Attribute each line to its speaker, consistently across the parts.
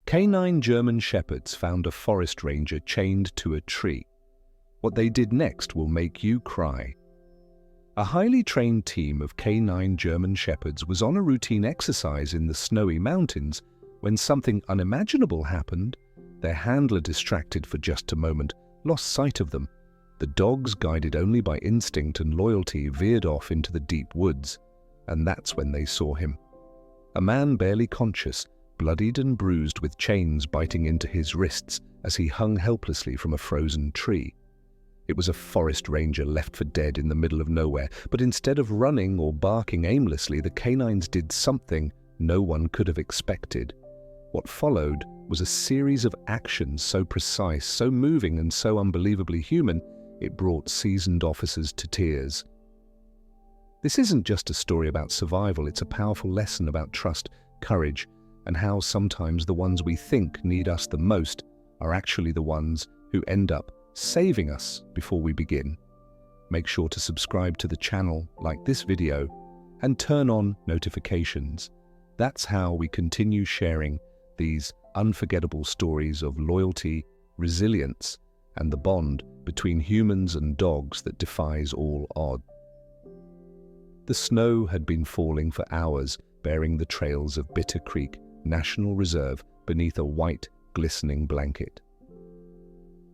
Speaker 1: Canine German Shepherds found a forest ranger chained to a tree. What they did next will make you cry. A highly trained team of canine German Shepherds was on a routine exercise in the snowy mountains when something unimaginable happened. Their handler, distracted for just a moment, lost sight of them. The dogs, guided only by instinct and loyalty, veered off into the deep woods, and that's when they saw him. A man barely conscious, bloodied and bruised, with chains biting into his wrists as he hung helplessly from a frozen tree. It was a forest ranger left for dead in the middle of nowhere, but instead of running or barking aimlessly, the canines did something no one could have expected. What followed was a series of actions so precise, so moving, and so unbelievably human, it brought seasoned officers to tears. This isn't just a story about survival, it's a powerful lesson about trust, courage, and how sometimes the ones we think need us the most are actually the ones who end up saving us before we begin. Make sure to subscribe to the channel, like this video, and turn on notifications. That's how we continue sharing these unforgettable stories of loyalty, resilience, and the bond between humans and dogs that defies all odds. The snow had been falling for hours, bearing the trails of Bitter Creek National Reserve beneath a white, glistening blanket.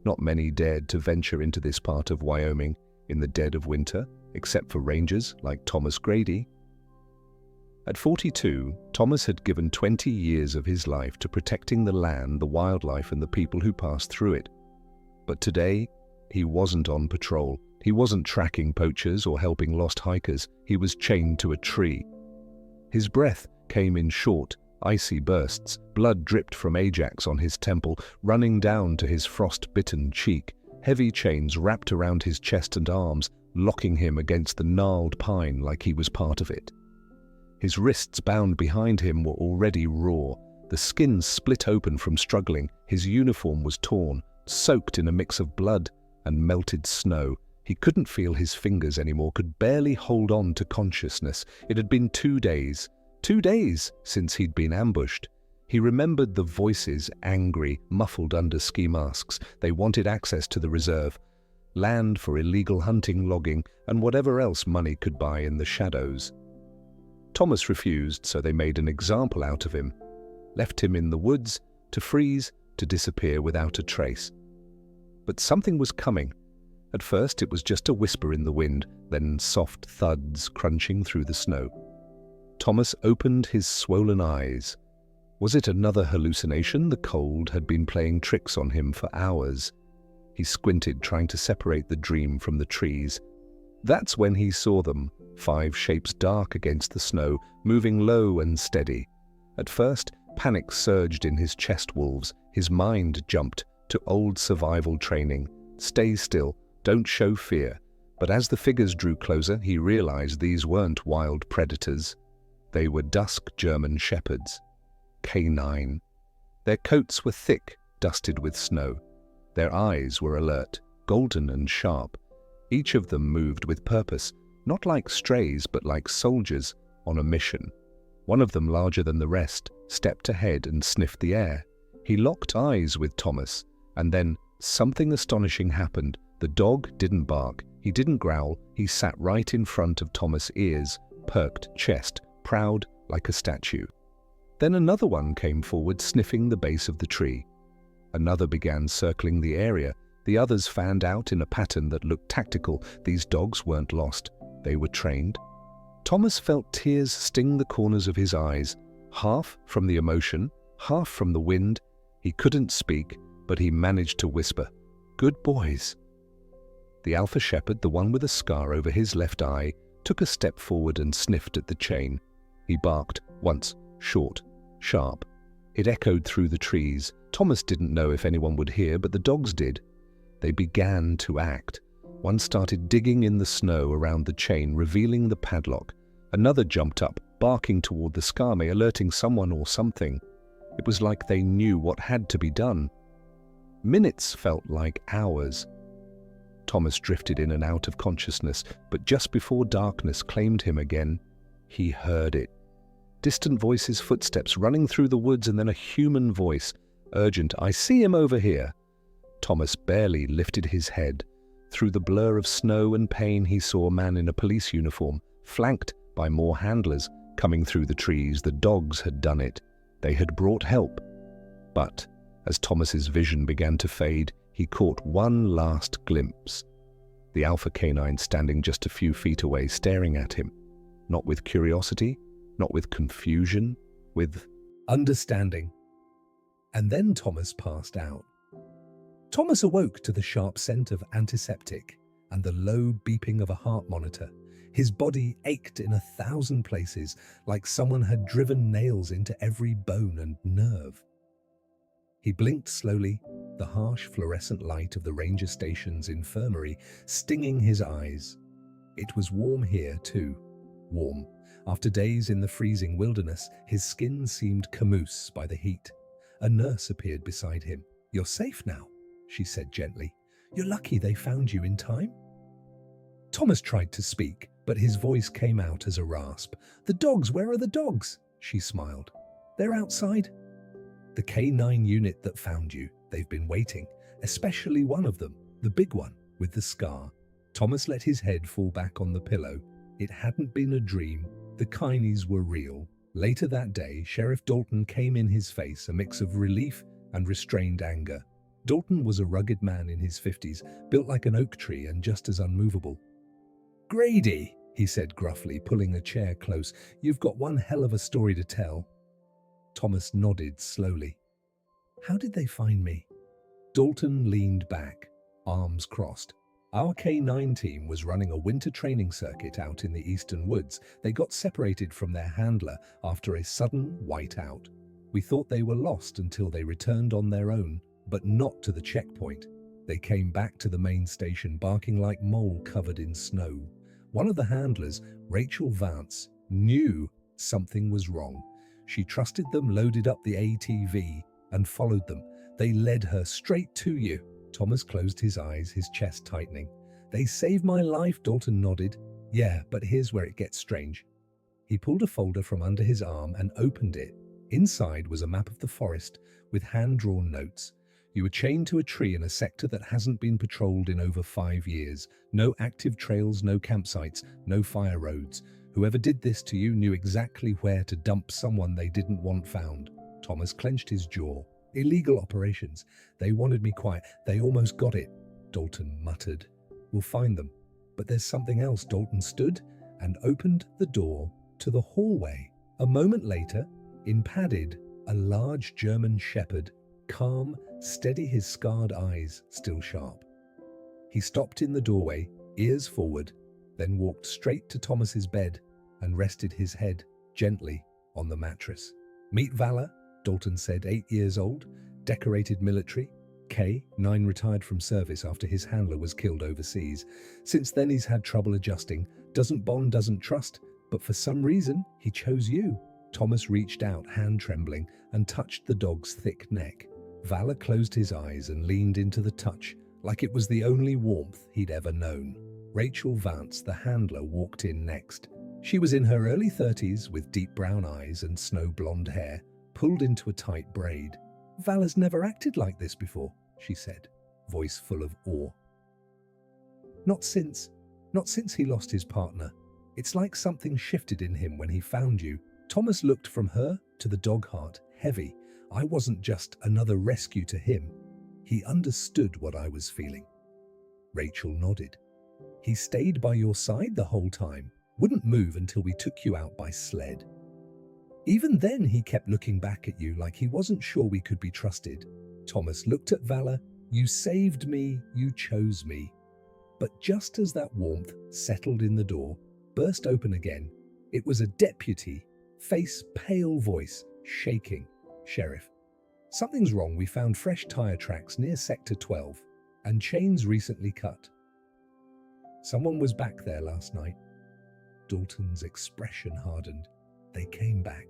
Speaker 1: Not many dared to venture into this part of Wyoming in the dead of winter, except for rangers like Thomas Grady. At 42, Thomas had given 20 years of his life to protecting the land, the wildlife, and the people who passed through it. But today, he wasn't on patrol. He wasn't tracking poachers or helping lost hikers. He was chained to a tree. His breath came in short, icy bursts. Blood dripped from Ajax on his temple, running down to his frost-bitten cheek. Heavy chains wrapped around his chest and arms, locking him against the gnarled pine like he was part of it. His wrists, bound behind him, were already raw. The skin split open from struggling. His uniform was torn, soaked in a mix of blood and melted snow. He couldn't feel his fingers anymore, could barely hold on to consciousness. It had been 2 days since he'd been ambushed. He remembered the voices, angry, muffled under ski masks. They wanted access to the reserve, land for illegal hunting, logging, and whatever else money could buy in the shadows. Thomas refused, so they made an example out of him, left him in the woods to freeze, to disappear without a trace. But something was coming. At first it was just a whisper in the wind, then soft thuds crunching through the snow. Thomas opened his swollen eyes. Was it another hallucination? The cold had been playing tricks on him for hours. He squinted, trying to separate the dream from the trees. That's when he saw them, 5 shapes dark against the snow, moving low and steady. At first, panic surged in his chest wolves. His mind jumped to old survival training. Stay still, don't show fear. But as the figures drew closer, he realized these weren't wild predators. They were dusk German Shepherds. Canine. Their coats were thick, dusted with snow. Their eyes were alert, golden and sharp. Each of them moved with purpose, not like strays but like soldiers on a mission. One of them, larger than the rest, stepped ahead and sniffed the air. He locked eyes with Thomas, and then something astonishing happened. The dog didn't bark, he didn't growl, he sat right in front of Thomas' ears, perked chest, proud like a statue. Then another one came forward, sniffing the base of the tree. Another began circling the area. The others fanned out in a pattern that looked tactical. These dogs weren't lost, they were trained. Thomas felt tears sting the corners of his eyes, half from the emotion, half from the wind. He couldn't speak, but he managed to whisper, "Good boys." The Alpha Shepherd, the one with a scar over his left eye, took a step forward and sniffed at the chain. He barked once, short, sharp. It echoed through the trees. Thomas didn't know if anyone would hear, but the dogs did. They began to act. One started digging in the snow around the chain, revealing the padlock. Another jumped up, barking toward the skame, alerting someone or something. It was like they knew what had to be done. Minutes felt like hours. Thomas drifted in and out of consciousness, but just before darkness claimed him again, he heard it. Distant voices, footsteps running through the woods, and then a human voice, urgent, "I see him over here." Thomas barely lifted his head. Through the blur of snow and pain, he saw a man in a police uniform, flanked by more handlers, coming through the trees. The dogs had done it. They had brought help. But as Thomas's vision began to fade, he caught one last glimpse. The alpha canine standing just a few feet away, staring at him. Not with curiosity, not with confusion, with understanding. And then Thomas passed out. Thomas awoke to the sharp scent of antiseptic and the low beeping of a heart monitor. His body ached in 1,000 places, like someone had driven nails into every bone and nerve. He blinked slowly, the harsh fluorescent light of the ranger station's infirmary stinging his eyes. It was warm here too. Warm. After days in the freezing wilderness, his skin seemed camoose by the heat. A nurse appeared beside him. "You're safe now," she said gently. "You're lucky they found you in time." Thomas tried to speak, but his voice came out as a rasp. "The dogs, where are the dogs?" she smiled. "They're outside." "The K9 unit that found you. They've been waiting, especially one of them, the big one with the scar." Thomas let his head fall back on the pillow. It hadn't been a dream. The Kinies were real. Later that day, Sheriff Dalton came in his face, a mix of relief and restrained anger. Dalton was a rugged man in his 50s, built like an oak tree and just as unmovable. "Grady," he said gruffly, pulling a chair close, "you've got one hell of a story to tell." Thomas nodded slowly. "How did they find me?" Dalton leaned back, arms crossed. "Our K9 team was running a winter training circuit out in the eastern woods. They got separated from their handler after a sudden whiteout. We thought they were lost until they returned on their own, but not to the checkpoint. They came back to the main station barking like mole covered in snow. One of the handlers, Rachel Vance, knew something was wrong. She trusted them, loaded up the ATV, and followed them. They led her straight to you." Thomas closed his eyes, his chest tightening. "They saved my life," Dalton nodded. "Yeah, but here's where it gets strange." He pulled a folder from under his arm and opened it. Inside was a map of the forest with hand-drawn notes. "You were chained to a tree in a sector that hasn't been patrolled in over 5 years. No active trails, no campsites, no fire roads. Whoever did this to you knew exactly where to dump someone they didn't want found." Thomas clenched his jaw. "Illegal operations. They wanted me quiet. They almost got it," Dalton muttered. "We'll find them." But there's something else. Dalton stood and opened the door to the hallway. A moment later, in padded, a large German shepherd, calm, steady, his scarred eyes still sharp. He stopped in the doorway, ears forward, then walked straight to Thomas's bed and rested his head gently on the mattress. "Meet Valor," Dalton said, 8 years old, decorated military. K9 retired from service after his handler was killed overseas. Since then he's had trouble adjusting, doesn't bond, doesn't trust, but for some reason he chose you. Thomas reached out, hand trembling, and touched the dog's thick neck. Valor closed his eyes and leaned into the touch, like it was the only warmth he'd ever known. Rachel Vance, the handler, walked in next. She was in her early 30s with deep brown eyes and snow-blonde hair, pulled into a tight braid. "Valor's never acted like this before," she said, voice full of awe. Not since he lost his partner. It's like something shifted in him when he found you." Thomas looked from her to the dog heart, heavy. "I wasn't just another rescue to him. He understood what I was feeling." Rachel nodded. "He stayed by your side the whole time, wouldn't move until we took you out by sled. Even then he kept looking back at you like he wasn't sure we could be trusted." Thomas looked at Valor. "You saved me, you chose me." But just as that warmth settled in the door, burst open again, it was a deputy, face pale, voice shaking. "Sheriff, something's wrong. We found fresh tire tracks near Sector 12, and chains recently cut. Someone was back there last night." Dalton's expression hardened. "They came back."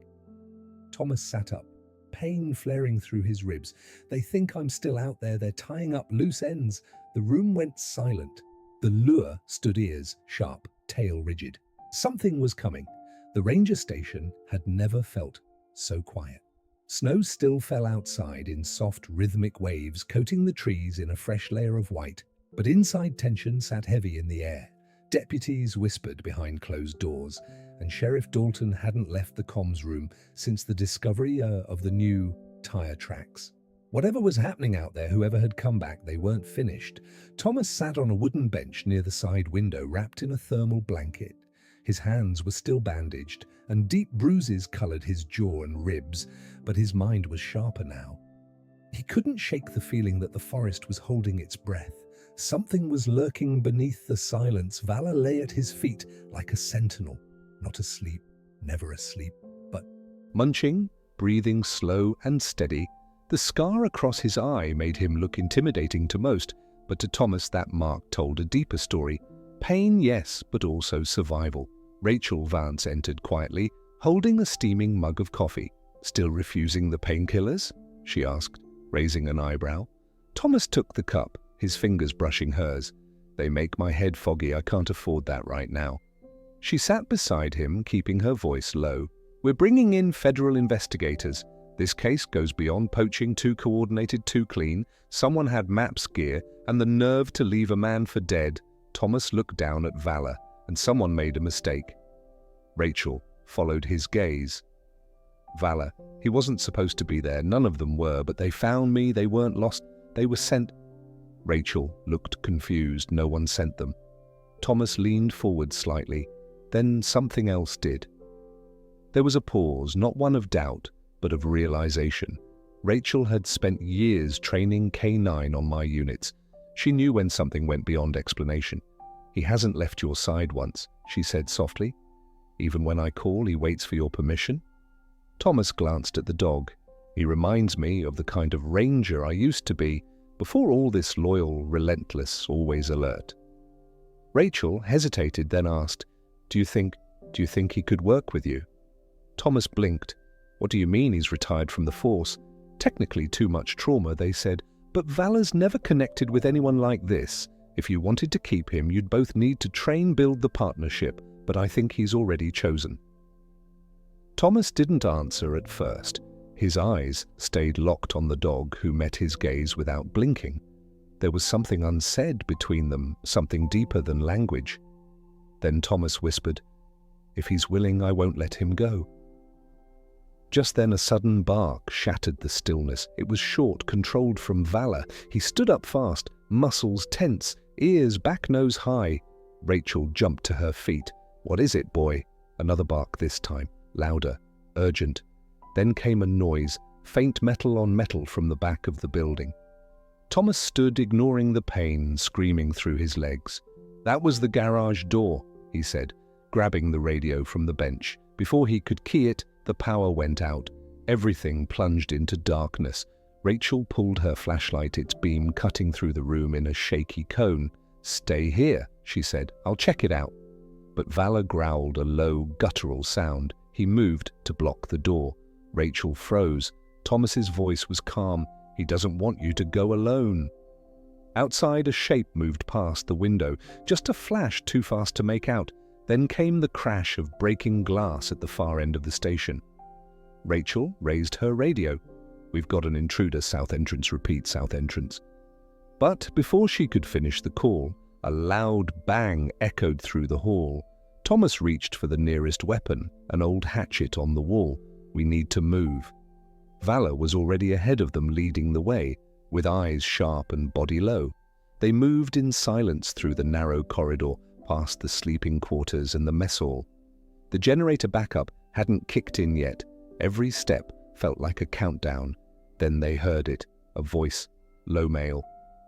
Speaker 1: Thomas sat up, pain flaring through his ribs. "They think I'm still out there. They're tying up loose ends." The room went silent. The lure stood ears sharp, tail rigid. Something was coming. The ranger station had never felt so quiet. Snow still fell outside in soft, rhythmic waves, coating the trees in a fresh layer of white, but inside tension sat heavy in the air. Deputies whispered behind closed doors, and Sheriff Dalton hadn't left the comms room since the discovery of the new tire tracks. Whatever was happening out there, whoever had come back, they weren't finished. Thomas sat on a wooden bench near the side window, wrapped in a thermal blanket. His hands were still bandaged, and deep bruises colored his jaw and ribs, but his mind was sharper now. He couldn't shake the feeling that the forest was holding its breath. Something was lurking beneath the silence. Valor lay at his feet like a sentinel, not asleep, never asleep, but munching, breathing slow and steady. The scar across his eye made him look intimidating to most, but to Thomas that mark told a deeper story. Pain, yes, but also survival. Rachel Vance entered quietly, holding a steaming mug of coffee. "Still refusing the painkillers?" she asked, raising an eyebrow. Thomas took the cup, his fingers brushing hers. "They make my head foggy. I can't afford that right now." She sat beside him, keeping her voice low. "We're bringing in federal investigators. This case goes beyond poaching, too coordinated, too clean. Someone had MAPS gear and the nerve to leave a man for dead." Thomas looked down at Valor, and someone made a mistake. Rachel followed his gaze. "Valor, he wasn't supposed to be there. None of them were, but they found me. They weren't lost. They were sent." Rachel looked confused. "No one sent them." Thomas leaned forward slightly. Then something else did. There was a pause, not one of doubt, but of realization. Rachel had spent years training K9 on my units. She knew when something went beyond explanation. "He hasn't left your side once," she said softly. "Even when I call, he waits for your permission?" Thomas glanced at the dog. "He reminds me of the kind of ranger I used to be, before all this loyal, relentless, always alert." Rachel hesitated, then asked, Do you think he could work with you?" Thomas blinked. "What do you mean he's retired from the force? Technically too much trauma," they said, "but Valor's never connected with anyone like this. If you wanted to keep him, you'd both need to build the partnership, but I think he's already chosen." Thomas didn't answer at first. His eyes stayed locked on the dog, who met his gaze without blinking. There was something unsaid between them, something deeper than language. Then Thomas whispered, "If he's willing, I won't let him go." Just then a sudden bark shattered the stillness. It was short, controlled from Valor. He stood up fast, muscles tense, ears back nose high. Rachel jumped to her feet. "What is it, boy?" Another bark this time, louder, urgent. Then came a noise, faint metal on metal from the back of the building. Thomas stood, ignoring the pain, screaming through his legs. "That was the garage door," he said, grabbing the radio from the bench. Before he could key it, the power went out. Everything plunged into darkness. Rachel pulled her flashlight, its beam cutting through the room in a shaky cone. "Stay here," she said. "I'll check it out." But Valor growled a low, guttural sound. He moved to block the door. Rachel froze. Thomas's voice was calm. "He doesn't want you to go alone." Outside, a shape moved past the window, just a flash too fast to make out. Then came the crash of breaking glass at the far end of the station. Rachel raised her radio. "We've got an intruder, south entrance, repeat, south entrance." But before she could finish the call, a loud bang echoed through the hall. Thomas reached for the nearest weapon, an old hatchet on the wall. "We need to move." Valor was already ahead of them, leading the way, with eyes sharp and body low. They moved in silence through the narrow corridor, past the sleeping quarters and the mess hall. The generator backup hadn't kicked in yet. Every step felt like a countdown. Then they heard it, a voice, low male.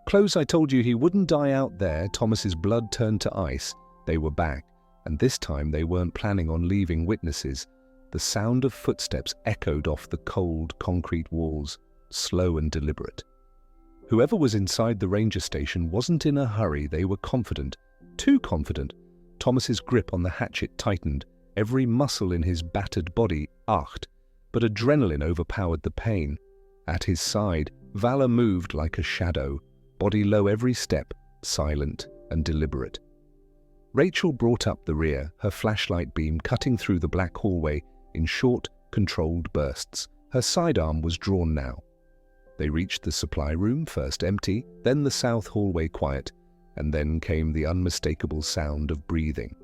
Speaker 1: "Close, I told you he wouldn't die out there." Thomas's blood turned to ice. They were back, and this time they weren't planning on leaving witnesses. The sound of footsteps echoed off the cold concrete walls, slow and deliberate. Whoever was inside the ranger station wasn't in a hurry. They were confident. Too confident. Thomas's grip on the hatchet tightened. Every muscle in his battered body ached, but adrenaline overpowered the pain. At his side, Valor moved like a shadow, body low every step, silent and deliberate. Rachel brought up the rear, her flashlight beam cutting through the black hallway in short, controlled bursts. Her sidearm was drawn now. They reached the supply room, first empty, then the south hallway quiet, and then came the unmistakable sound of breathing.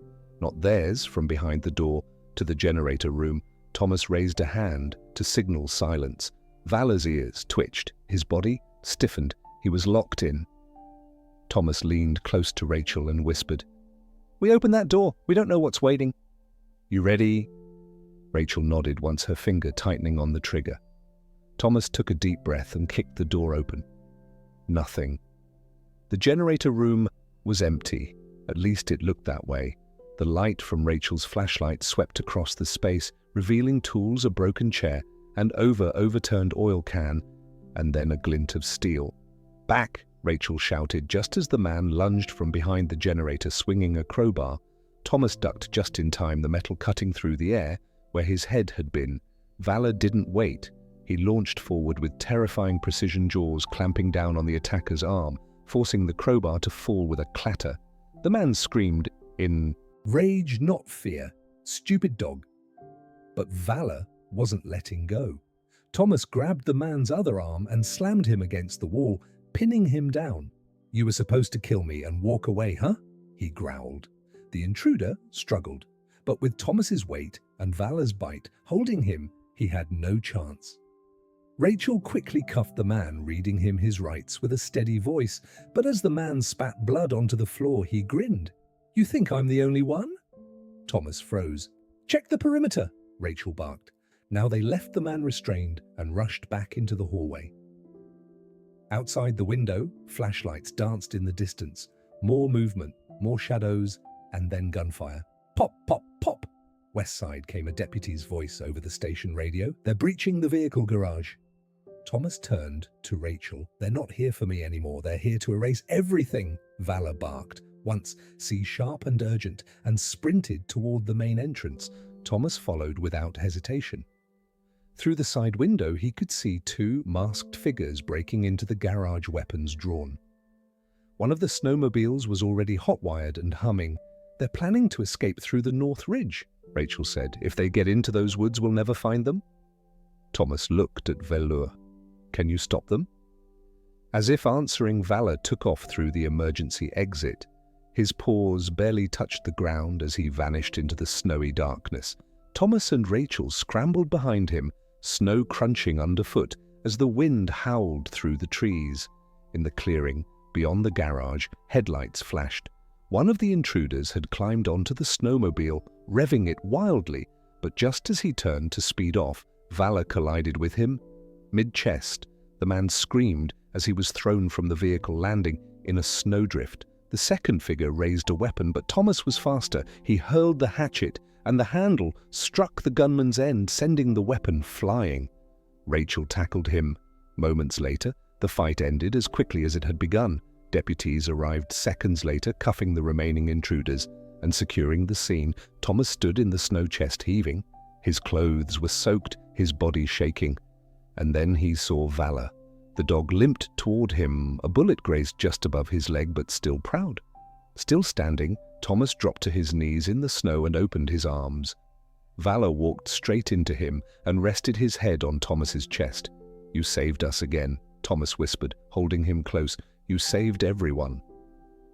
Speaker 1: Not theirs, from behind the door to the generator room. Thomas raised a hand to signal silence. Vala's ears twitched, his body stiffened. He was locked in. Thomas leaned close to Rachel and whispered, "We opened that door. We don't know what's waiting." "You ready?" Rachel nodded, once her finger tightening on the trigger. Thomas took a deep breath and kicked the door open. Nothing. The generator room was empty. At least it looked that way. The light from Rachel's flashlight swept across the space, revealing tools, a broken chair, and overturned oil can, and then a glint of steel. "Back!" Rachel shouted just as the man lunged from behind the generator, swinging a crowbar. Thomas ducked just in time, the metal cutting through the air where his head had been. Vala didn't wait. He launched forward with terrifying precision, jaws clamping down on the attacker's arm, forcing the crowbar to fall with a clatter. The man screamed in rage, not fear. "Stupid dog." But Vala wasn't letting go. Thomas grabbed the man's other arm and slammed him against the wall, pinning him down. "You were supposed to kill me and walk away, huh?" he growled. The intruder struggled, but with Thomas's weight and Vala's bite holding him, he had no chance. Rachel quickly cuffed the man, reading him his rights with a steady voice, but as the man spat blood onto the floor, he grinned. "You think I'm the only one?" Thomas froze. "Check the perimeter," Rachel barked. Now they left the man restrained and rushed back into the hallway. Outside the window, flashlights danced in the distance. More movement, more shadows, and then gunfire. "Pop, pop, pop!" West side, came a deputy's voice over the station radio. "They're breaching the vehicle garage." Thomas turned to Rachel. "They're not here for me anymore. They're here to erase everything," Vala barked, once C sharp and urgent, and sprinted toward the main entrance. Thomas followed without hesitation. Through the side window, he could see two masked figures breaking into the garage, weapons drawn. One of the snowmobiles was already hot-wired and humming. "They're planning to escape through the North Ridge," Rachel said. "If they get into those woods, we'll never find them." Thomas looked at Velour. "Can you stop them?" As if answering, Vala took off through the emergency exit. His paws barely touched the ground as he vanished into the snowy darkness. Thomas and Rachel scrambled behind him, snow crunching underfoot as the wind howled through the trees. In the clearing, beyond the garage, headlights flashed. One of the intruders had climbed onto the snowmobile, revving it wildly, but just as he turned to speed off, Vala collided with him. Mid-chest, the man screamed as he was thrown from the vehicle, landing in a snowdrift. The second figure raised a weapon, but Thomas was faster. He hurled the hatchet, and the handle struck the gunman's end, sending the weapon flying. Rachel tackled him. Moments later, the fight ended as quickly as it had begun. Deputies arrived seconds later, cuffing the remaining intruders and securing the scene. Thomas stood in the snow, chest heaving. His clothes were soaked, his body shaking. And then he saw Vala. The dog limped toward him. A bullet grazed just above his leg, but still proud. Still standing, Thomas dropped to his knees in the snow and opened his arms. Vala walked straight into him and rested his head on Thomas's chest. "You saved us again," Thomas whispered, holding him close. "You saved everyone."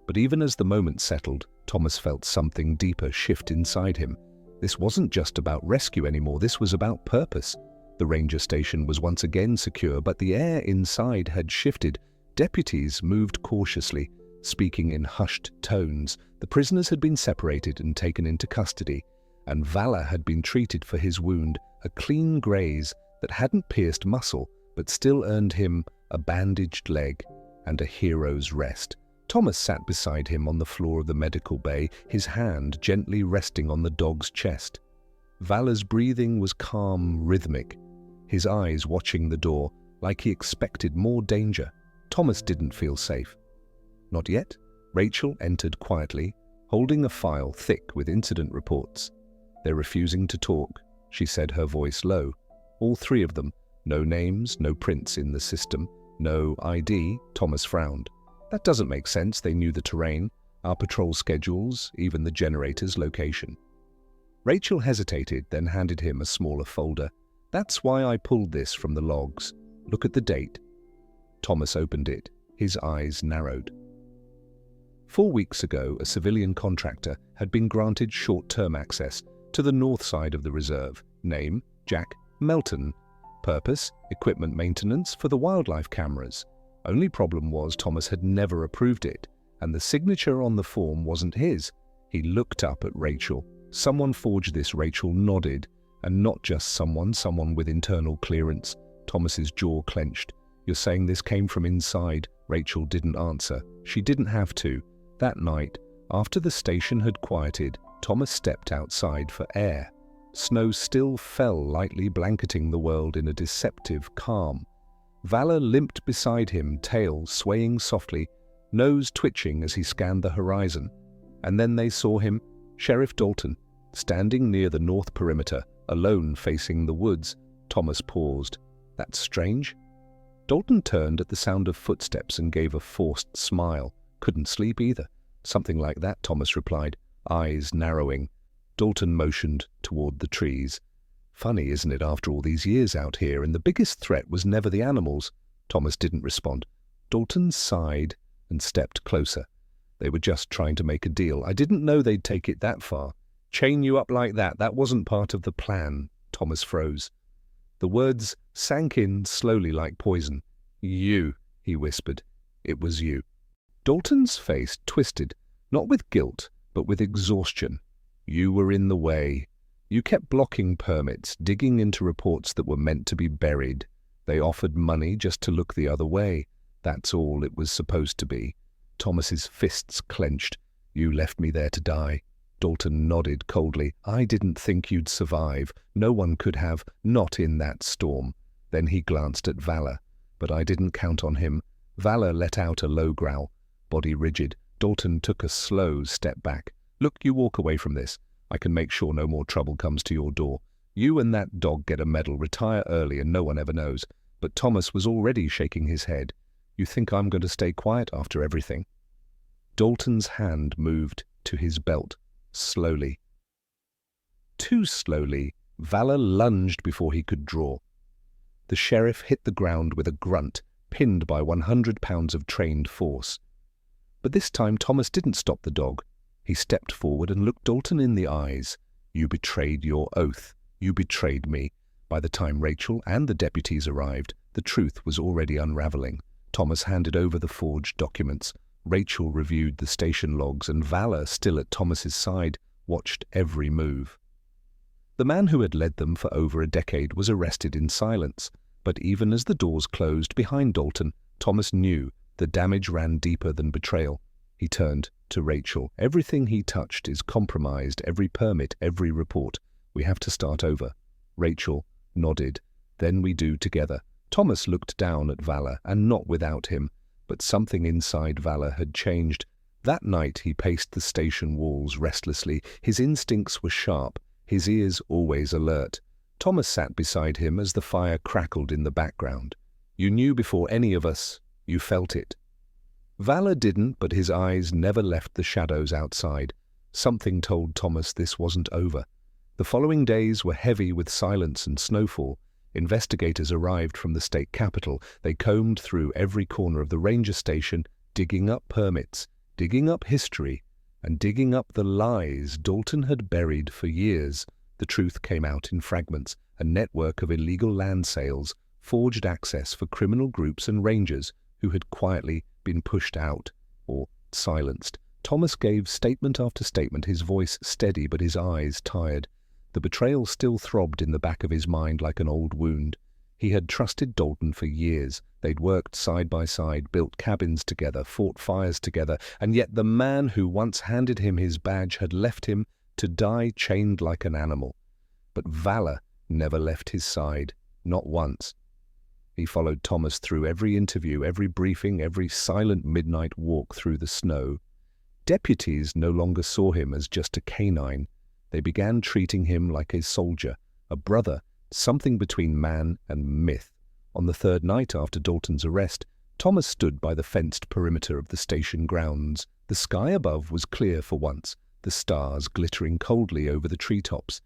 Speaker 1: But even as the moment settled, Thomas felt something deeper shift inside him. This wasn't just about rescue anymore, this was about purpose. The ranger station was once again secure, but the air inside had shifted. Deputies moved cautiously, speaking in hushed tones. The prisoners had been separated and taken into custody, and Vala had been treated for his wound, a clean graze that hadn't pierced muscle, but still earned him a bandaged leg and a hero's rest. Thomas sat beside him on the floor of the medical bay, his hand gently resting on the dog's chest. Vala's breathing was calm, rhythmic, his eyes watching the door, like he expected more danger. Thomas didn't feel safe. Not yet. Rachel entered quietly, holding a file thick with incident reports. "They're refusing to talk," she said, her voice low. "All three of them. No names, no prints in the system, no ID." Thomas frowned. "That doesn't make sense. They knew the terrain, our patrol schedules, even the generator's location." Rachel hesitated, then handed him a smaller folder. "That's why I pulled this from the logs. Look at the date." Thomas opened it. His eyes narrowed. 4 weeks ago, a civilian contractor had been granted short-term access to the north side of the reserve. Name, Jack Melton. Purpose, equipment maintenance for the wildlife cameras. Only problem was Thomas had never approved it, and the signature on the form wasn't his. He looked up at Rachel. Someone forged this, Rachel nodded. And not just someone with internal clearance. Thomas's jaw clenched. "You're saying this came from inside?" Rachel didn't answer. She didn't have to. That night, after the station had quieted, Thomas stepped outside for air. Snow still fell lightly, blanketing the world in a deceptive calm. Valor limped beside him, tail swaying softly, nose twitching as he scanned the horizon. And then they saw him, Sheriff Dalton, standing near the north perimeter, alone facing the woods. Thomas paused. "That's strange." Dalton turned at the sound of footsteps and gave a forced smile. "Couldn't sleep either." "Something like that," Thomas replied, eyes narrowing. Dalton motioned toward the trees. "Funny, isn't it, after all these years out here, and the biggest threat was never the animals?" Thomas didn't respond. Dalton sighed and stepped closer. "They were just trying to make a deal. I didn't know they'd take it that far. Chain you up like that, that wasn't part of the plan." Thomas froze. The words sank in slowly like poison. "You," he whispered. "It was you." Dalton's face twisted, not with guilt, but with exhaustion. "You were in the way. You kept blocking permits, digging into reports that were meant to be buried. They offered money just to look the other way. That's all it was supposed to be." Thomas's fists clenched. "You left me there to die." Dalton nodded coldly. "I didn't think you'd survive. No one could have, not in that storm." Then he glanced at Valor. "But I didn't count on him." Valor let out a low growl. Body rigid, Dalton took a slow step back. "Look, you walk away from this. I can make sure no more trouble comes to your door. You and that dog get a medal, retire early, and no one ever knows." But Thomas was already shaking his head. "You think I'm going to stay quiet after everything?" Dalton's hand moved to his belt. Slowly. Too slowly, Valor lunged before he could draw. The sheriff hit the ground with a grunt, pinned by 100 pounds of trained force. But this time Thomas didn't stop the dog. He stepped forward and looked Dalton in the eyes. "You betrayed your oath. You betrayed me." By the time Rachel and the deputies arrived, the truth was already unraveling. Thomas handed over the forged documents. Rachel reviewed the station logs, and Valor, still at Thomas's side, watched every move. The man who had led them for over a decade was arrested in silence, but even as the doors closed behind Dalton, Thomas knew the damage ran deeper than betrayal. He turned to Rachel. "Everything he touched is compromised, every permit, every report. We have to start over." Rachel nodded. "Then we do together." Thomas looked down at Valor, and not without him. But something inside Valor had changed. That night he paced the station walls restlessly. His instincts were sharp, his ears always alert. Thomas sat beside him as the fire crackled in the background. "You knew before any of us. You felt it." Valor didn't, but his eyes never left the shadows outside. Something told Thomas this wasn't over. The following days were heavy with silence and snowfall. Investigators arrived from the state capital. They combed through every corner of the ranger station, digging up permits, digging up history, and digging up the lies Dalton had buried for years. The truth came out in fragments: a network of illegal land sales, forged access for criminal groups and rangers who had quietly been pushed out or silenced. Thomas gave statement after statement, his voice steady but his eyes tired. The betrayal still throbbed in the back of his mind like an old wound. He had trusted Dalton for years. They'd worked side by side, built cabins together, fought fires together, and yet the man who once handed him his badge had left him to die chained like an animal. But Valor never left his side, not once. He followed Thomas through every interview, every briefing, every silent midnight walk through the snow. Deputies no longer saw him as just a canine. They began treating him like a soldier, a brother, something between man and myth. On the third night after Dalton's arrest, Thomas stood by the fenced perimeter of the station grounds. The sky above was clear for once, the stars glittering coldly over the treetops.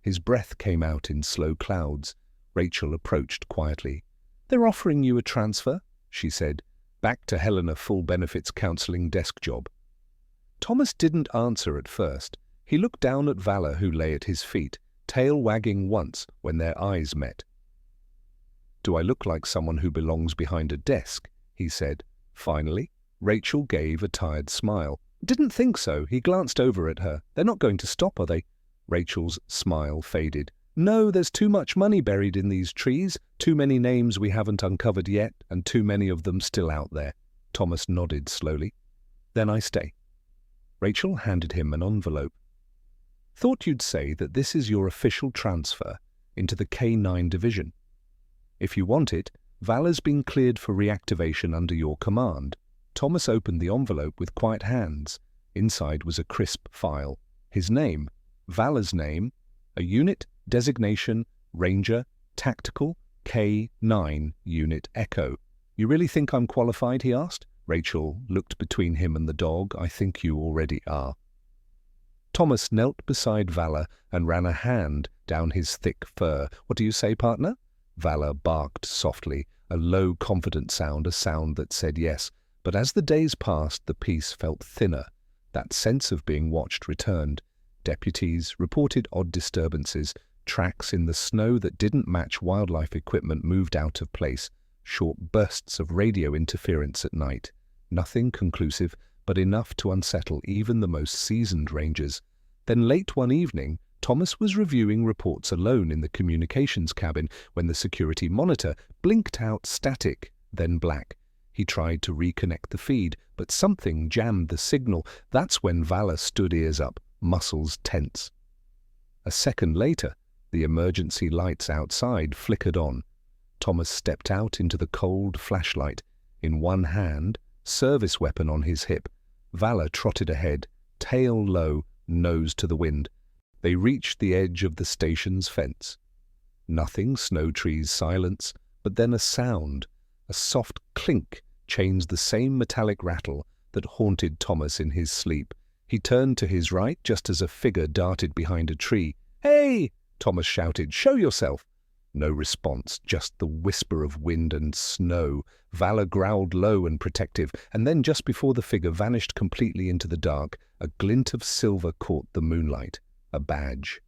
Speaker 1: His breath came out in slow clouds. Rachel approached quietly. "They're offering you a transfer," she said, "back to Helena Full Benefits Counseling desk job." Thomas didn't answer at first. He looked down at Vala, who lay at his feet, tail wagging once when their eyes met. "Do I look like someone who belongs behind a desk?" he said. Finally, Rachel gave a tired smile. "Didn't think so." He glanced over at her. "They're not going to stop, are they?" Rachel's smile faded. "No, there's too much money buried in these trees, too many names we haven't uncovered yet, and too many of them still out there." Thomas nodded slowly. "Then I stay." Rachel handed him an envelope. "Thought you'd say that this is your official transfer into the K9 division. If you want it, Vala's been cleared for reactivation under your command." Thomas opened the envelope with quiet hands. Inside was a crisp file. His name, Vala's name, a unit, designation, Ranger, Tactical, K9, Unit Echo. "You really think I'm qualified?" he asked. Rachel looked between him and the dog. "I think you already are." Thomas knelt beside Vala and ran a hand down his thick fur. "What do you say, partner?" Vala barked softly, a low, confident sound, a sound that said yes. But as the days passed, the peace felt thinner. That sense of being watched returned. Deputies reported odd disturbances. Tracks in the snow that didn't match wildlife equipment moved out of place. Short bursts of radio interference at night. Nothing conclusive, but enough to unsettle even the most seasoned rangers. Then late one evening, Thomas was reviewing reports alone in the communications cabin when the security monitor blinked out static, then black. He tried to reconnect the feed, but something jammed the signal. That's when Vala stood ears up, muscles tense. A second later, the emergency lights outside flickered on. Thomas stepped out into the cold flashlight. In one hand, service weapon on his hip, Vala trotted ahead, tail low, nose to the wind. They reached the edge of the station's fence. Nothing, snow trees, silence, but then a sound. A soft clink changed the same metallic rattle that haunted Thomas in his sleep. He turned to his right just as a figure darted behind a tree. "Hey!" Thomas shouted. "Show yourself!" No response, just the whisper of wind and snow. Vala growled low and protective, and then just before the figure vanished completely into the dark, a glint of silver caught the moonlight. A badge.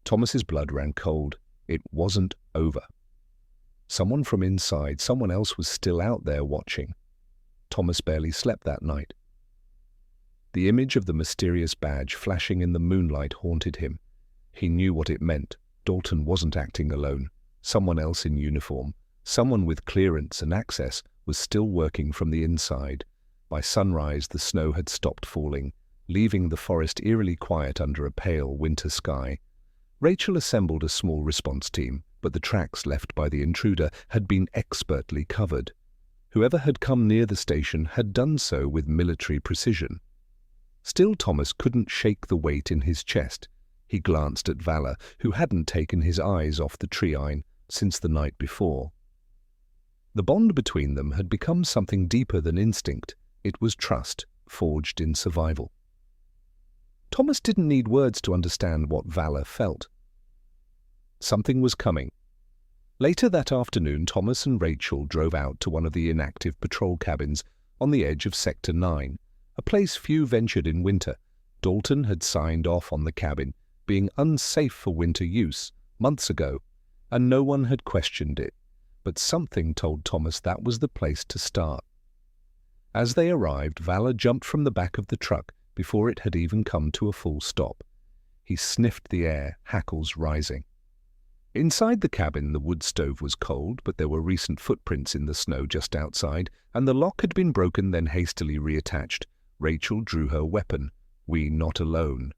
Speaker 1: Thomas's blood ran cold. It wasn't over. Someone from inside, someone else was still out there watching. Thomas barely slept that night. The image of the mysterious badge flashing in the moonlight haunted him. He knew what it meant. Dalton wasn't acting alone. Someone else in uniform, someone with clearance and access, was still working from the inside. By sunrise, the snow had stopped falling, leaving the forest eerily quiet under a pale winter sky. Rachel assembled a small response team, but the tracks left by the intruder had been expertly covered. Whoever had come near the station had done so with military precision. Still, Thomas couldn't shake the weight in his chest. He glanced at Vala, who hadn't taken his eyes off the tree-line since the night before. The bond between them had become something deeper than instinct. It was trust, forged in survival. Thomas didn't need words to understand what Vala felt. Something was coming. Later that afternoon, Thomas and Rachel drove out to one of the inactive patrol cabins on the edge of Sector 9, a place few ventured in winter. Dalton had signed off on the cabin being unsafe for winter use months ago, and no one had questioned it. But something told Thomas that was the place to start. As they arrived, Vala jumped from the back of the truck before it had even come to a full stop. He sniffed the air, hackles rising. Inside the cabin, the wood stove was cold, but there were recent footprints in the snow just outside, and the lock had been broken, then hastily reattached. Rachel drew her weapon. "We not alone."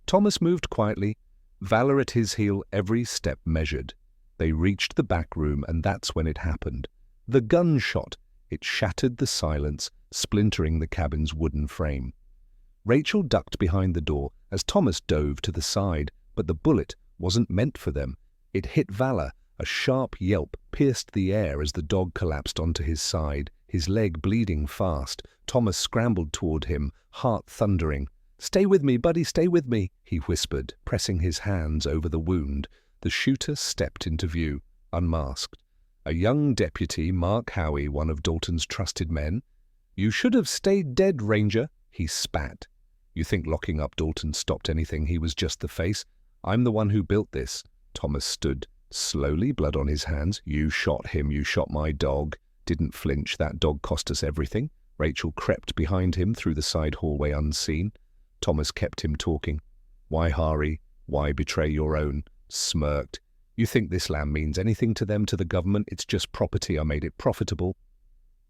Speaker 1: Thomas moved quietly, Vala at his heel, every step measured. They reached the back room, and that's when it happened. The gunshot. It shattered the silence, splintering the cabin's wooden frame. Rachel ducked behind the door as Thomas dove to the side, but the bullet wasn't meant for them. It hit Vala. A sharp yelp pierced the air as the dog collapsed onto his side, his leg bleeding fast. Thomas scrambled toward him, heart thundering. "Stay with me, buddy, stay with me," he whispered, pressing his hands over the wound. The shooter stepped into view. unmasked. A young deputy, Mark Howie, one of Dalton's trusted men. "You should have stayed dead, Ranger," he spat. "You think locking up Dalton stopped anything? He was just the face. I'm the one who built this." Thomas stood, slowly, blood on his hands. "You shot him, you shot my dog." Didn't flinch. "That dog cost us everything." Rachel crept behind him through the side hallway unseen. Thomas kept him talking. "Why hurry? Why betray your own?" Smirked. "You think this land means anything to them, to the government? It's just property. I made it profitable."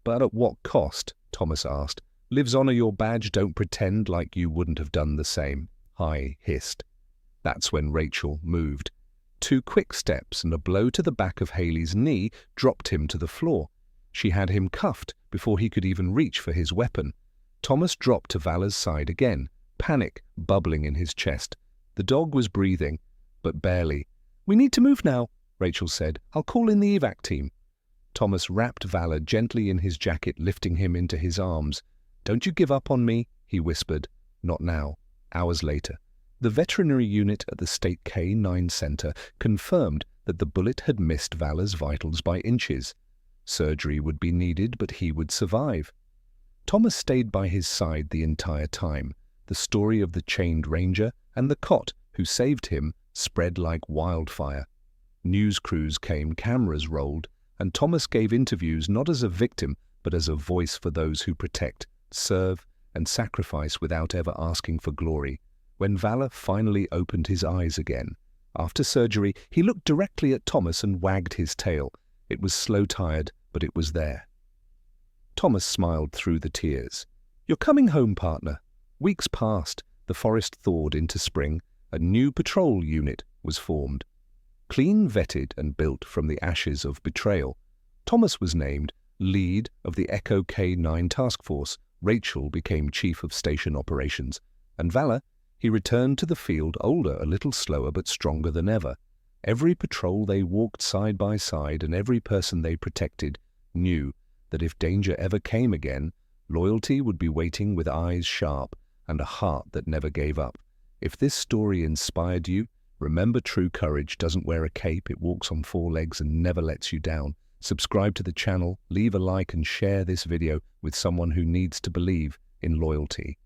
Speaker 1: "But at what cost?" Thomas asked. "Lives honor your badge. Don't pretend like you wouldn't have done the same." High hissed. That's when Rachel moved. 2 quick steps and a blow to the back of Haley's knee dropped him to the floor. She had him cuffed before he could even reach for his weapon. Thomas dropped to Vala's side again, panic bubbling in his chest. The dog was breathing, but barely. "We need to move now," Rachel said. "I'll call in the evac team." Thomas wrapped Vala gently in his jacket, lifting him into his arms. "Don't you give up on me," he whispered. "Not now." Hours later, the veterinary unit at the State K-9 Center confirmed that the bullet had missed Vala's vitals by inches. Surgery would be needed, but he would survive. Thomas stayed by his side the entire time. The story of the chained ranger and the cot who saved him spread like wildfire. News crews came, cameras rolled, and Thomas gave interviews not as a victim, but as a voice for those who protect, serve, and sacrifice without ever asking for glory. When Vala finally opened his eyes again, after surgery, he looked directly at Thomas and wagged his tail. It was slow-tired, but it was there. Thomas smiled through the tears. "You're coming home, partner." Weeks passed, the forest thawed into spring. A new patrol unit was formed. Clean vetted and built from the ashes of betrayal. Thomas was named lead of the Echo K-9 task force. Rachel became chief of station operations. And Vala, he returned to the field older, a little slower, but stronger than ever. Every patrol they walked side by side and every person they protected knew that if danger ever came again, loyalty would be waiting with eyes sharp and a heart that never gave up. If this story inspired you, remember true courage doesn't wear a cape, it walks on 4 legs and never lets you down. Subscribe to the channel, leave a like and share this video with someone who needs to believe in loyalty.